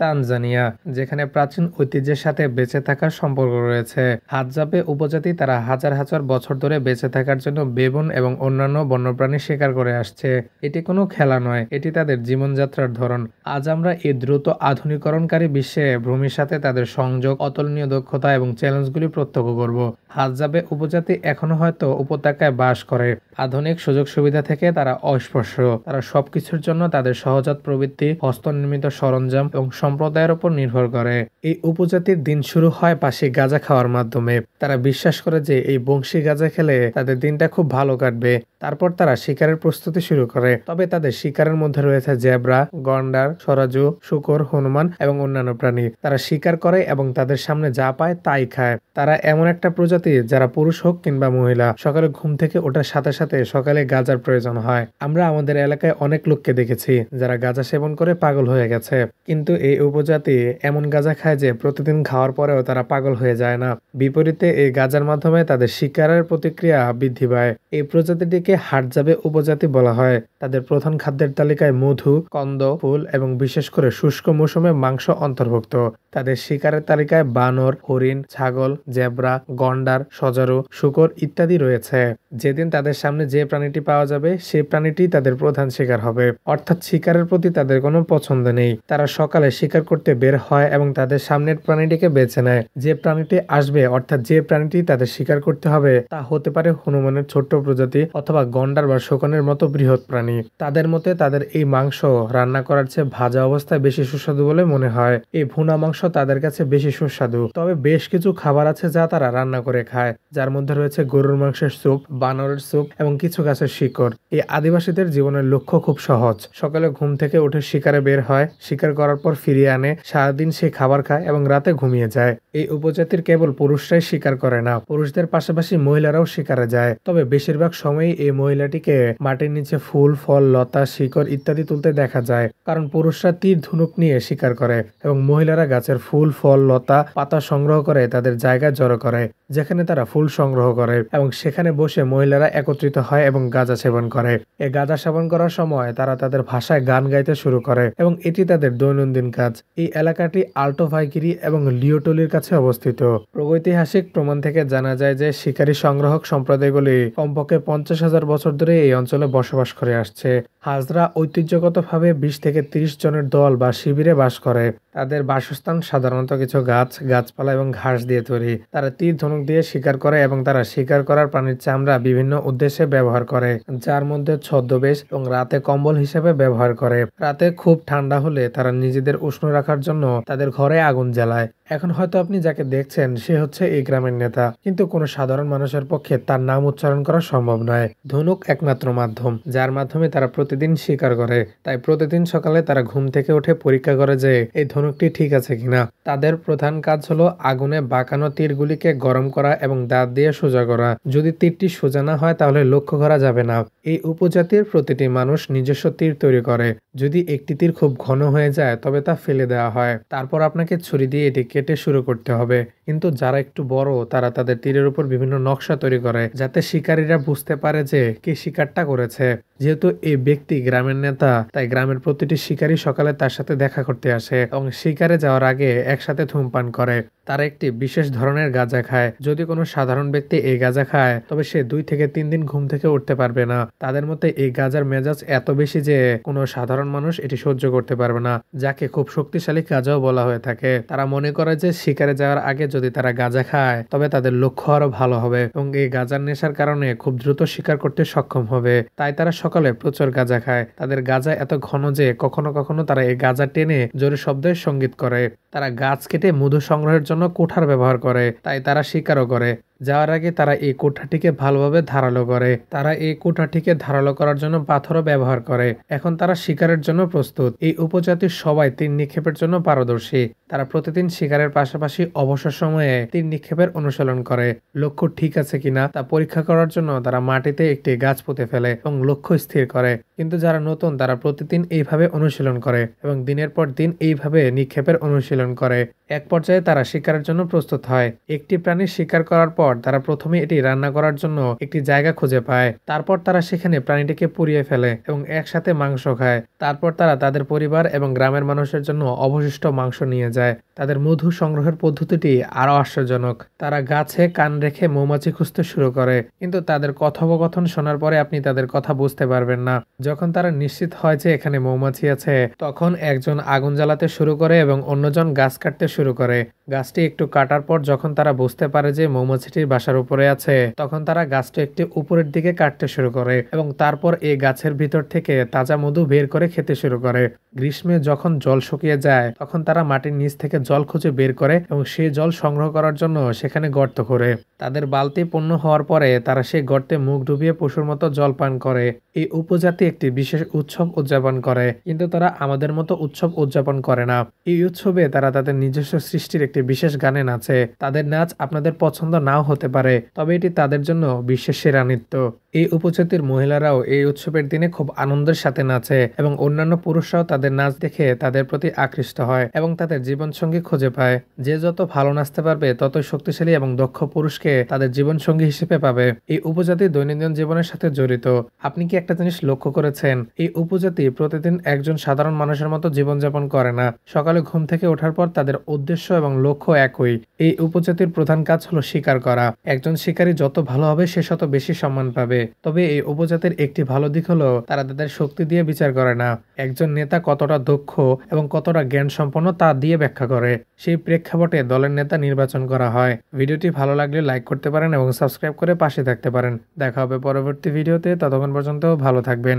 Tanzania, যেখানে প্রাচীন ঐতিহ্যের সাথে বেঁচে থাকার সম্পর্ক রয়েছে। হাদজাবে উপজাতি তারা হাজার হাজার বছর ধরে বেঁচে থাকার জন্য বেবুন এবং অন্যান্য বন্যপ্রাণী শিকার করে আসছে। এটি কোনো খেলা নয়, এটি তাদের জীবনযাত্রার ধরন। আজ আমরা এই দ্রুত আধুনিকরণকারী বিশ্বে ভূমির সাথে তাদের সংযোগ, অতুলনীয় দক্ষতা এবং চ্যালেঞ্জগুলি প্রত্যক্ষ করব। হাদজাবে উপজাতি এখনো হয়তো উপত্যকায় বাস করে। আধুনিক সুযোগ সুবিধা থেকে তারা অস্পর্শ। তারা সবকিছুর জন্য তাদের সহজাত প্রবৃত্তি, হস্তনির্মিত সরঞ্জাম এবং সম্প্রদায়ের উপর নির্ভর করে। এই উপজাতির দিন শুরু হয় বাসি গাঁজা খাওয়ার মাধ্যমে। তারা বিশ্বাস করে যে এই বংশী গাঁজা খেলে তাদের দিনটা খুব ভালো কাটবে। তারপর তারা শিকারের প্রস্তুতি শুরু করে। তবে তাদের শিকারের মধ্যে রয়েছে জেব্রা, গন্ডার, সরাজু, শূকর, হনুমান এবং অন্যান্য প্রাণী। তারা শিকার করে এবং তাদের সামনে যা পায় তাই খায়। তারা এমন একটা প্রজাতি যারা পুরুষ হোক কিংবা মহিলা, সকালে ঘুম থেকে ওঠার সাথে সাথে সকালে গাঁজার প্রয়োজন হয়। আমরা আমাদের এলাকায় অনেক লোককে দেখেছি যারা গাঁজা সেবন করে পাগল হয়ে গেছে। কিন্তু এই উপজাতি এমন গাঁজা খায় যে প্রতিদিন খাওয়ার পরেও তারা পাগল হয়ে যায় না। বিপরীতে এই গাঁজার মাধ্যমে তাদের শিকারের প্রতিক্রিয়া বৃদ্ধি পায়। এই প্রজাতিটিকে হাদজাবে উপজাতি বলা হয়। তাদের প্রধান খাদ্যের তালিকায় মধু, কন্দ, ফুল এবং বিশেষ করে শুষ্ক মৌসুমে মাংস অন্তর্ভুক্ত। তাদের শিকারের তালিকায় বানর, হরিণ, ছাগল, জেব্রা, গন্ডার, সজারু, শূকর ইত্যাদি রয়েছে। যেদিন তাদের সামনে যে প্রাণীটি পাওয়া যাবে সেই প্রাণীটি তাদের প্রধান শিকার হবে। অর্থাৎ শিকারের প্রতি তাদের কোনো পছন্দ নেই। তারা সকালে শিকার করতে বের হয় এবং তাদের সামনের প্রাণীটিকে বেছে নেয়। যে প্রাণীটি আসবে, অর্থাৎ যে প্রাণীটি তাদের শিকার করতে হবে, তা হতে পারে হনুমানের ছোট্ট প্রজাতি অথবা গন্ডার বা শকুনের মতো বৃহৎ প্রাণী। তাদের মতে তাদের এই মাংস রান্না করার চেয়ে ভাজা অবস্থায় বেশি সুস্বাদু বলে মনে হয়। এই ভুনা মাংস তাদের কাছে বেশি সুস্বাদু। তবে বেশ কিছু খাবার আছে যা তারা রান্না করে খায়, যার মধ্যে রয়েছে গরুর মাংসের স্যুপ, বানরের স্যুপ এবং কিছু গাছের শিকড়। এই আদিবাসীদের জীবনের লক্ষ্য খুব সহজ। সকালে ঘুম থেকে উঠে শিকারে বের হয়, শিকার করার পর ফিরিয়ে আনে, সারাদিন সে খাবার খায় এবং রাতে ঘুমিয়ে যায়। এই উপজাতির কেবল পুরুষরাই শিকার করে না, পুরুষদের পাশাপাশি মহিলারাও শিকারে যায়। তবে বেশিরভাগ সময়ই এই মহিলাটিকে মাটির নিচে ফুল, ফল, লতা, শিকড় ইত্যাদি তুলতে দেখা যায়। কারণ পুরুষরা তীর ধনুক নিয়ে শিকার করে এবং মহিলারা গাছের ফুল, ফল, লতা, পাতা সংগ্রহ করে তাদের জায়গায় জড়ো করে, যেখানে তারা ফুল সংগ্রহ করে এবং সেখানে বসে মহিলারা একত্রিত হয় এবং গাঁজা সেবন করে। এই গাঁজা সেবন করার সময় তারা তাদের ভাষায় গান গাইতে শুরু করে এবং এটি তাদের দৈনন্দিন কাজ। এই এলাকাটি আল্টো ভাইকিরি এবং লিওটলির কাছে অবস্থিত। প্রাগৈতিহাসিক প্রমাণ থেকে জানা যায় যে শিকারী সংগ্রাহক সম্প্রদায়গুলি কমপক্ষে 50,000 বছর ধরে এই অঞ্চলে বসবাস করে আসছে। হাজরা ঐতিহ্যগতভাবে 20 থেকে 30 জনের দল বা শিবিরে বাস করে। তাদের বাসস্থান সাধারণত কিছু গাছ, গাছপালা এবং ঘাস দিয়ে তৈরি। তারা তীর ধনুক দিয়ে শিকার করে এবং তারা শিকার করার প্রাণীর চামড়া বিভিন্ন উদ্দেশ্যে ব্যবহার করে, যার মধ্যে ছদ্মবেশ এবং রাতে কম্বল হিসেবে ব্যবহার করে। রাতে খুব ঠান্ডা হলে তারা নিজেদের উষ্ণ রাখার জন্য তাদের ঘরে আগুন জ্বালায়। এখন হয়তো আপনি যাকে দেখছেন সে হচ্ছে এই গ্রামের নেতা, কিন্তু কোনো সাধারণ মানুষের পক্ষে তার নাম উচ্চারণ করা সম্ভব নয়। ধনুক একমাত্র মাধ্যম যার মাধ্যমে তারা প্রতিদিন শিকার করে। তাই প্রতিদিন সকালে তারা ঘুম থেকে উঠে পরীক্ষা করে যে এই ধনুকটি ঠিক আছে কিনা। তাদের প্রধান কাজ হলো আগুনে বাঁকানো তীরগুলিকে গরম করা এবং দাঁত দিয়ে সোজা করা। যদি তীরটি সোজা না হয় তাহলে লক্ষ্য করা যাবে না। এই উপজাতির প্রতিটি মানুষ নিজস্ব তীর তৈরি করে। যদি একটি তীর খুব ঘন হয়ে যায় তবে তা ফেলে দেওয়া হয়। তারপর আপনাকে ছুরি দিয়ে এটি কেটে শুরু করতে হবে। কিন্তু যারা একটু বড় তারা তাদের তীরের উপর বিভিন্ন নকশা তৈরি করে, যাতে শিকারীরা বুঝতে পারে যে কে শিকারটা করেছে। যেহেতু এই ব্যক্তি গ্রামের নেতা, তাই গ্রামের প্রতিটি শিকারী সকালে তার সাথে দেখা করতে আসে এবং শিকারে যাওয়ার আগে একসাথে ধূমপান করে। তারা একটি বিশেষ ধরনের গাঁজা খায়। যদি কোনো সাধারণ ব্যক্তি এই গাঁজা খায় তবে সে 2 থেকে 3 দিন ঘুম থেকে উঠতে পারবে না। তাদের মতে এই গাঁজার মেজাজ এত বেশি যে কোনো সাধারণ মানুষ এটি সহ্য করতে পারবে না, যাকে খুব শক্তিশালী গাঁজাও বলা হয়ে থাকে। তারা মনে করে যে শিকারে যাওয়ার আগে যদি তারা গাঁজা খায় তবে তাদের লক্ষ্য আরো ভালো হবে এবং এই গাঁজার নেশার কারণে খুব দ্রুত শিকার করতে সক্ষম হবে। তাই তারা সকালে প্রচুর গাঁজা খায়। তাদের গাঁজা এত ঘন যে কখনো কখনো তারা এই গাঁজা টেনে জোরে শব্দের সঙ্গীত করে। তারা গাছ কেটে মধু সংগ্রহের জন্য কুঠার ব্যবহার করে, তাই তারা শিকারও করে। যাওয়ার আগে তারা এই কোঠাটিকে ভালোভাবে ধারালো করে। তারা এই কোঠাটিকে ধারালো করার জন্য পাথরও ব্যবহার করে। এখন তারা শিকারের জন্য প্রস্তুত। এই উপজাতির সবাই তীর নিক্ষেপের জন্য পারদর্শী। তারা প্রতিদিন শিকারের পাশাপাশি অবসর সময়ে তীর নিক্ষেপের অনুশীলন করে। লক্ষ্য ঠিক আছে কিনা তা পরীক্ষা করার জন্য তারা মাটিতে একটি গাছ পুঁতে ফেলে এবং লক্ষ্য স্থির করে। কিন্তু যারা নতুন তারা প্রতিদিন এইভাবে অনুশীলন করে এবং দিনের পর দিন এইভাবে নিক্ষেপের অনুশীলন করে। এক পর্যায়ে তারা শিকারের জন্য প্রস্তুত হয়। একটি প্রাণী শিকার করার পর তারা প্রথমে এটি রান্না করার জন্য একটি জায়গা খুঁজে পায়। তারপর তারা সেখানে প্রাণীটিকে পুড়িয়ে ফেলে এবং একসাথে মাংস খায়। তারপর তারা তাদের পরিবার এবং গ্রামের মানুষের জন্য অবশিষ্ট মাংস নিয়ে যায়। তাদের মধু সংগ্রহের পদ্ধতিটি আরো আশ্চর্যজনক। তারা গাছে কান রেখে মৌমাছি খুঁজতে শুরু করে, কিন্তু তাদের কথোপকথন শোনার পরে আপনি তাদের কথা বুঝতে পারবেন না। যখন তারা নিশ্চিত হয় যে এখানে মৌমাছি আছে, তখন একজন আগুন জ্বালাতে শুরু করে এবং অন্যজন গাছ কাটতে শুরু করে। গাছটি একটু কাটার পর যখন তারা বুঝতে পারে যে মৌমাছিটির বাসার উপরে আছে, তখন তারা গাছটি একটি উপরের দিকে কাটতে শুরু করে এবং তারপর এই গাছের ভিতর থেকে তাজা মধু বের করে খেতে শুরু করে। গ্রীষ্মে যখন জল শুকিয়ে যায়, তখন তারা মাটির নিচ থেকে জল খুঁজে বের করে এবং সেই জল সংগ্রহ করার জন্য সেখানে গর্ত করে। তাদের বালতি পূর্ণ হওয়ার পরে তারা সেই গর্তে মুখ ডুবিয়ে পশুর মতো জল পান করে। এই উপজাতি একটি বিশেষ উৎসব উদযাপন করে, কিন্তু তারা আমাদের মতো উৎসব উদযাপন করে না। এই উৎসবে তারা তাদের নিজস্ব সৃষ্টির একটি বিশেষ গানে নাচে। তাদের নাচ আপনাদের পছন্দ নাও হতে পারে, তবে এটি তাদের জন্য বিশ্বের সেরা নৃত্য। এই উপজাতির মহিলারাও এই উৎসবের দিনে খুব আনন্দের সাথে নাচে এবং অন্যান্য পুরুষরাও তাদের নাচ দেখে তাদের প্রতি আকৃষ্ট হয় এবং তাদের জীবনসঙ্গী খুঁজে পায়। যে যত ভালো নাচতে পারবে ততই শক্তিশালী এবং দক্ষ পুরুষকে তাদের জীবনসঙ্গী হিসেবে পাবে। এই উপজাতি দৈনন্দিন জীবনের সাথে জড়িত। আপনি কি একটা জিনিস লক্ষ্য করেছেন? এই উপজাতি প্রতিদিন একজন সাধারণ মানুষের মতো জীবনযাপন করে না। সকালে ঘুম থেকে ওঠার পর তাদের উদ্দেশ্য এবং লক্ষ্য একই। এই উপজাতির প্রধান কাজ হলো শিকার করা। একজন শিকারী যত ভালো হবে সে তত বেশি সম্মান পাবে। তবে এই উপজাতির একটি ভালো দিক হলো তারা তাদের শক্তি দিয়ে বিচার করে না। একজন নেতা কতটা দক্ষ এবং কতটা জ্ঞান সম্পন্ন তা দিয়ে ব্যাখ্যা করে। সেই প্রেক্ষাপটে দলের নেতা নির্বাচন করা হয়। ভিডিওটি ভালো লাগলে লাইক করতে পারেন এবং সাবস্ক্রাইব করে পাশে থাকতে পারেন। দেখা হবে পরবর্তী ভিডিওতে। ততক্ষণ পর্যন্ত ভালো থাকবেন।